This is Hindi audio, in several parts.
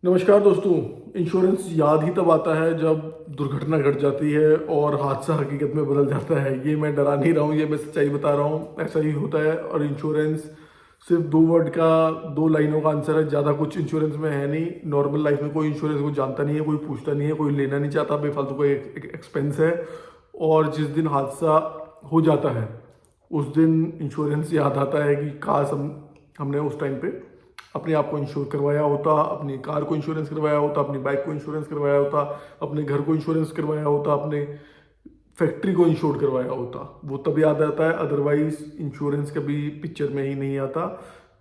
नमस्कार दोस्तों। इंश्योरेंस याद ही तब आता है जब दुर्घटना घट जाती है और हादसा हकीकत में बदल जाता है। ये मैं डरा नहीं रहा हूँ, ये मैं सच्चाई बता रहा हूँ। ऐसा ही होता है और इंश्योरेंस सिर्फ दो वर्ड का, दो लाइनों का आंसर है। ज़्यादा कुछ इंश्योरेंस में है नहीं। नॉर्मल लाइफ में कोई इंश्योरेंस को जानता नहीं है, कोई पूछता नहीं है, कोई लेना नहीं चाहता। बेफालतू का एक एक्सपेंस है। और जिस दिन हादसा हो जाता है उस दिन इंश्योरेंस याद आता है कि काश हमने उस टाइम पे अपने आप को इंश्योर करवाया होता, अपनी कार को इंश्योरेंस करवाया होता, अपनी बाइक को इंश्योरेंस करवाया होता, अपने घर को इंश्योरेंस करवाया होता, अपने फैक्ट्री को इंश्योर करवाया होता। वो तब याद आता है, अदरवाइज इंश्योरेंस कभी पिक्चर में ही नहीं आता।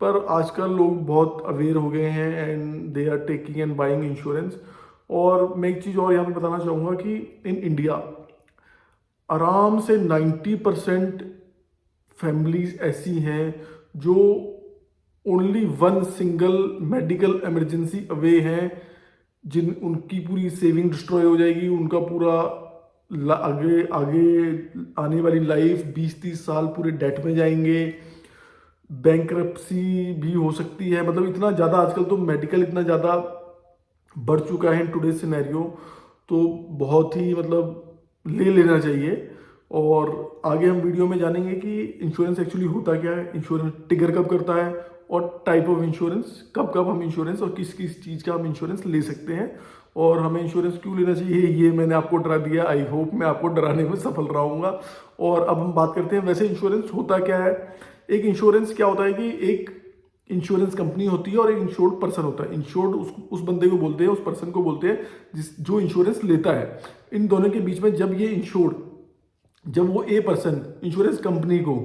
पर आजकल लोग बहुत अवेयर हो गए हैं and they are taking and buying insurance. और मैं एक चीज़ और यहाँ पे बताना चाहूँगा कि इन इंडिया आराम से 90% फैमिलीज ऐसी हैं जो only one single medical emergency away हैं, जिन उनकी पूरी सेविंग डिस्ट्रॉय हो जाएगी। उनका पूरा आगे आगे आने वाली लाइफ 20-30 साल पूरे डेट में जाएंगे। बैंक्रप्सी भी हो सकती है। मतलब इतना ज़्यादा आजकल तो मेडिकल इतना ज़्यादा बढ़ चुका है इन टुडे सिनेरियो। तो बहुत ही मतलब ले लेना चाहिए। और आगे हम वीडियो में जानेंगे कि इंश्योरेंस एक्चुअली होता क्या है, इंश्योरेंस ट्रिगर कब करता है, और टाइप ऑफ इंश्योरेंस, कब कब हम इंश्योरेंस और किस किस चीज़ का हम इंश्योरेंस ले सकते हैं, और हमें इंश्योरेंस क्यों लेना चाहिए। ये मैंने आपको डरा दिया। आई होप मैं आपको डराने में सफल रहूँगा। और अब हम बात करते हैं वैसे इंश्योरेंस होता क्या है। एक इंश्योरेंस क्या होता है कि एक इंश्योरेंस कंपनी होती है और एक इंश्योर्ड पर्सन होता है। इंश्योर्ड उस बंदे को बोलते हैं, उस पर्सन को बोलते हैं जो इंश्योरेंस लेता है। इन दोनों के बीच में जब ये इंश्योर्ड, जब वो ए पर्सन इंश्योरेंस कंपनी को,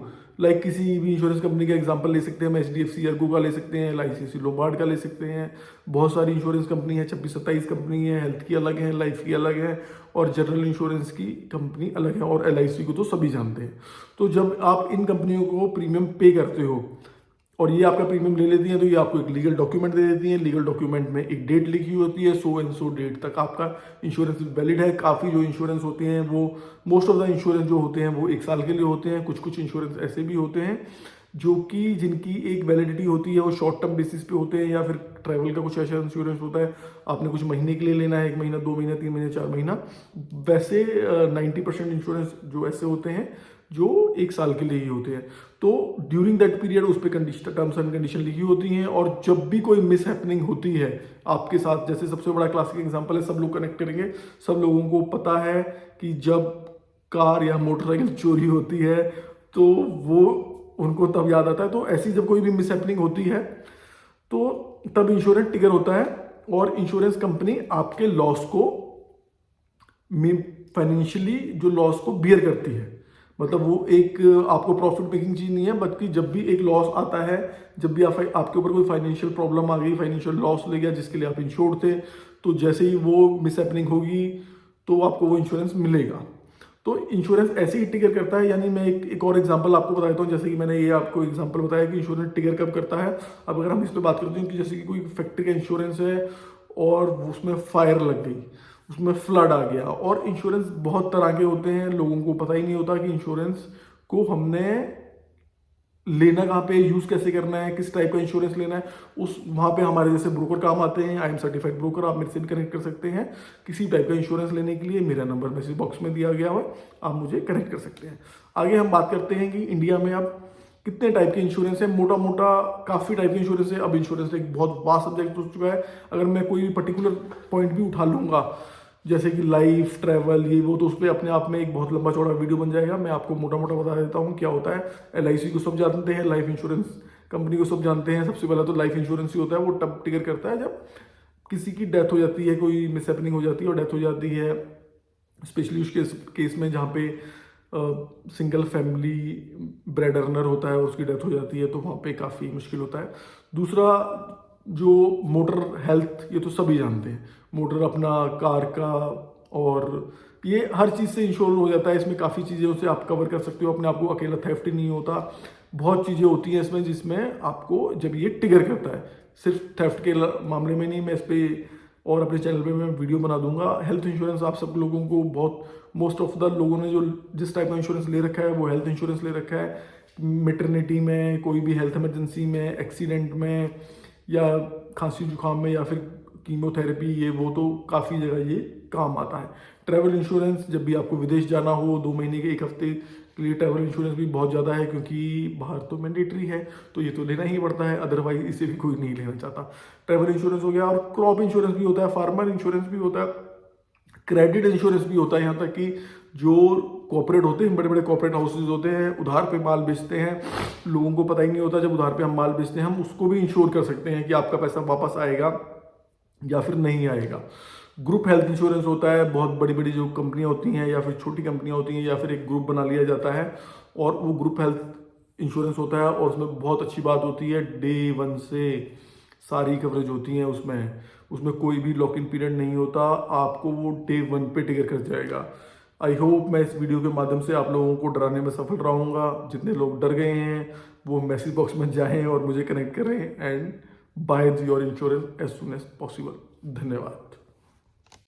लाइक किसी भी इंश्योरेंस कंपनी का एग्जांपल ले सकते हैं, हम HDFC अर्गो का ले सकते हैं, LIC लोम्बार्ड का ले सकते हैं। बहुत सारी इंश्योरेंस कंपनी है, 26-27 कंपनी है। हेल्थ की अलग है, लाइफ की अलग है, और जनरल इंश्योरेंस की कंपनी अलग है। और LIC को तो सभी जानते हैं। तो जब आप इन कंपनियों को प्रीमियम पे करते हो और ये आपका प्रीमियम ले लेती हैं, तो ये आपको एक लीगल डॉक्यूमेंट दे देती हैं। लीगल डॉक्यूमेंट में एक डेट लिखी होती है, सो एंड सो डेट तक आपका इंश्योरेंस वैलिड है। काफ़ी जो इंश्योरेंस होते हैं वो, मोस्ट ऑफ द इंश्योरेंस जो होते हैं वो 1 साल के लिए होते हैं। कुछ कुछ इंश्योरेंस ऐसे भी होते हैं जो कि जिनकी एक वैलिडिटी होती है, वो शॉर्ट टर्म बेसिस पे होते हैं, या फिर ट्रैवल का कुछ ऐसा इंश्योरेंस होता है, आपने कुछ महीने के लिए लेना है, 1 महीना, 2 महीना, 3 महीने, 4 महीना। वैसे 90% इंश्योरेंस जो ऐसे होते हैं जो 1 साल के लिए ही होते हैं। तो ड्यूरिंग दैट पीरियड उस पर टर्म्स एंड कंडीशन लिखी होती हैं। और जब भी कोई मिस हैपनिंग होती है आपके साथ, जैसे सबसे बड़ा क्लासिक एग्जांपल है, सब लोग कनेक्ट करेंगे, सब लोगों को पता है कि जब कार या मोटरसाइकिल चोरी होती है तो वो उनको तब याद आता है। तो ऐसी जब कोई भी मिस हैपनिंग होती है तो तब इंश्योरेंस ट्रिगर होता है, और इंश्योरेंस कंपनी आपके लॉस को, फाइनेंशियली जो लॉस को बियर करती है। मतलब वो एक आपको प्रॉफिट मेकिंग चीज नहीं है, बल्कि जब भी एक लॉस आता है, जब भी आपके ऊपर कोई फाइनेंशियल प्रॉब्लम आ गई, फाइनेंशियल लॉस ले गया जिसके लिए आप इंश्योर्ड थे, तो जैसे ही वो मिस हैपनिंग होगी तो आपको वो इंश्योरेंस मिलेगा। तो इंश्योरेंस ऐसे ही ट्रिगर करता है। यानी मैं एक और एग्जांपल आपको बता देता हूँ। जैसे कि मैंने ये आपको एग्जांपल बताया कि इंश्योरेंस ट्रिगर कब करता है। अब अगर हम इस पर बात करते हैं कि जैसे कि कोई फैक्ट्री का इंश्योरेंस है और उसमें फायर लग गई, उसमें फ्लड आ गया। और इंश्योरेंस बहुत तरह के होते हैं, लोगों को पता ही नहीं होता कि इंश्योरेंस को हमने लेना कहाँ पे, यूज कैसे करना है, किस टाइप का इंश्योरेंस लेना है। उस वहाँ पे हमारे जैसे ब्रोकर काम आते हैं। आई एम सर्टिफाइड ब्रोकर, आप मेरे से भी कनेक्ट कर सकते हैं किसी टाइप का इंश्योरेंस लेने के लिए। मेरा नंबर मैसेज बॉक्स में दिया गया है, आप मुझे कनेक्ट कर सकते हैं। आगे हम बात करते हैं कि इंडिया में अब कितने टाइप के इंश्योरेंस है। मोटा मोटा काफ़ी टाइप के इंश्योरेंस है। अब इंश्योरेंस एक बहुत वास्ट सब्जेक्ट हो चुका है। अगर मैं कोई पर्टिकुलर पॉइंट भी उठा लूँगा, जैसे कि लाइफ, ट्रैवल, ये वो, तो उस पर अपने आप में एक बहुत लंबा चौड़ा वीडियो बन जाएगा। मैं आपको मोटा मोटा बता देता हूँ क्या होता है। LIC को सब जानते हैं, लाइफ इंश्योरेंस कंपनी को सब जानते हैं। सबसे पहला तो लाइफ इंश्योरेंस ही होता है। वो तब ट्रिगर करता है जब किसी की डेथ हो जाती है, कोई मिसहैपनिंग हो जाती है और डेथ हो जाती है। स्पेशली उस केस में जहाँ पे सिंगल फैमिली ब्रेड अर्नर होता है और उसकी डेथ हो जाती है, तो वहाँ पे काफ़ी मुश्किल होता है। दूसरा जो मोटर हेल्थ, ये तो सभी जानते हैं। मोटर अपना कार का, और ये हर चीज़ से इंश्योर हो जाता है। इसमें काफ़ी चीज़ें उसे आप कवर कर सकते हो। अपने आप को अकेला थेफ्ट ही नहीं होता, बहुत चीज़ें होती हैं इसमें जिसमें आपको जब ये ट्रिगर करता है। सिर्फ थेफ्ट के मामले में नहीं, मैं इस पर और अपने चैनल पे मैं वीडियो बना दूंगा। हेल्थ इंश्योरेंस आप सब लोगों को, बहुत मोस्ट ऑफ द लोगों ने जो जिस टाइप का इंश्योरेंस ले रखा है वो हेल्थ इंश्योरेंस ले रखा है। मेटर्निटी में, कोई भी हेल्थ इमरजेंसी में, एक्सीडेंट में, या खांसी जुकाम में, या फिर कीमोथेरेपी, ये वो तो काफ़ी जगह ये काम आता है। ट्रैवल इंश्योरेंस, जब भी आपको विदेश जाना हो 2 महीने के 1 हफ्ते के लिए, ट्रैवल इंश्योरेंस भी बहुत ज़्यादा है, क्योंकि बाहर तो मैंडेटरी है तो ये तो लेना ही पड़ता है, अदरवाइज इसे भी कोई नहीं लेना चाहता। ट्रैवल इंश्योरेंस हो गया, और क्रॉप इंश्योरेंस भी होता है, फार्मर इंश्योरेंस भी होता है, क्रेडिट इंश्योरेंस भी होता है। यहाँ तक कि जो कॉर्पोरेट होते हैं, बड़े बड़े कॉर्पोरेट हाउसेज होते हैं, उधार पे माल बेचते हैं, लोगों को पता ही नहीं होता, जब उधार पे हम माल बेचते हैं हम उसको भी इंश्योर कर सकते हैं कि आपका पैसा वापस आएगा या फिर नहीं आएगा। ग्रुप हेल्थ इंश्योरेंस होता है, बहुत बड़ी बड़ी जो कंपनियां होती हैं या फिर छोटी कंपनियां होती हैं, या फिर एक ग्रुप बना लिया जाता है और वो ग्रुप हेल्थ इंश्योरेंस होता है, और उसमें बहुत अच्छी बात होती है, डे 1 से सारी कवरेज होती हैं उसमें। उसमें कोई भी लॉक इन पीरियड नहीं होता, आपको वो डे 1 पे टिकर कर जाएगा। आई होप मैं इस वीडियो के माध्यम से आप लोगों को डराने में सफल रहूँगा। जितने लोग डर गए हैं वो मैसेज बॉक्स में जाएं और मुझे कनेक्ट करें and buy your insurance as soon as possible. धन्यवाद।